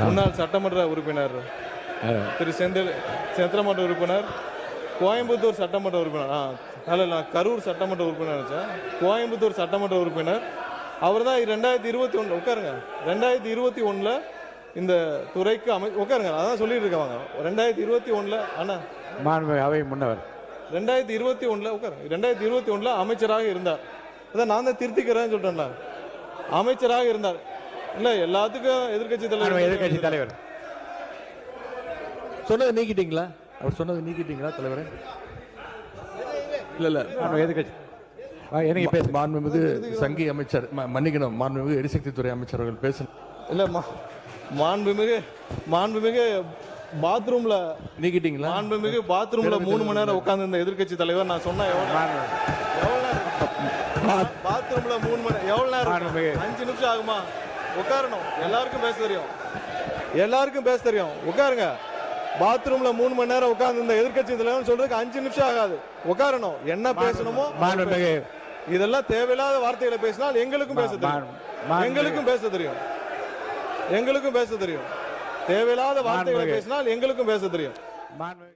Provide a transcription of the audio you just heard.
முன்னாள் சட்டமன்ற உறுப்பினர் திரு சந்திரமன்ற உறுப்பினர், கோயம்புத்தூர் சட்டமன்ற உறுப்பினர், நான் கரூர் சட்டமன்ற உறுப்பினர் நினச்சேன், கோயம்புத்தூர் சட்டமன்ற உறுப்பினர். அவர் தான் 2021 உட்காருங்க, 2021 இந்த துறைக்கு உட்காருங்க, அதான் சொல்லிட்டு இருக்காங்க. 2021 அண்ணா அவை முன்னவர் 2021 உட்காருங்க, 2021 அமைச்சராக இருந்தார். அதான் நான் தான் திருத்திக்கிறேன்னு சொல்லிட்டேன்ல, அமைச்சராக இருந்தார். இல்ல எல்லாத்துக்கும் எதிர்கட்சி தலைவர் சொன்னதை நீக்கிட்டீங்களா? அவர் சொன்னதை நீக்கிட்டீங்களா தலைவரே? இல்ல எதிர்கட்சி மாண்புமிகு சங்கி அமைச்சர், மன்னிக்கணும், மாண்புமிகு எரிசக்தி துறை அமைச்சர் அவர்கள் பேச இல்ல மாண்புமிகு பாத்ரூம்ல நீக்கிட்டீங்களா? மாண்புமிகு பாத்ரூம்ல 3 மணி நேரம் உட்கார்ந்து இந்த எதிர்கட்சி தலைவர் நான் சொன்னா பாத்ரூம்ல 3 மணி எவ்வளவு நேரம்? 5 நிமிஷம் ஆகுமா? உட்காரணும். எல்லாருக்கும் பேச தெரியும், எல்லாருக்கும் பேச தெரியும். உட்காருங்க. பாத்ரூம்ல 3 மணி நேரம் உட்கார்ந்து இந்த எதிர்கட்சி தலைவர் சொல்றதுக்கு 5 நிமிஷம் ஆகாது. உட்காரணும். என்ன பேசணுமோ இதெல்லாம் தேவையில்லாத வார்த்தைகளை பேசினால் எங்களுக்கும் பேச தெரியும், எங்களுக்கும் பேச தெரியும், எங்களுக்கும் பேச தெரியும். தேவையில்லாத வார்த்தைகளை பேசினால் எங்களுக்கும் பேச தெரியும்.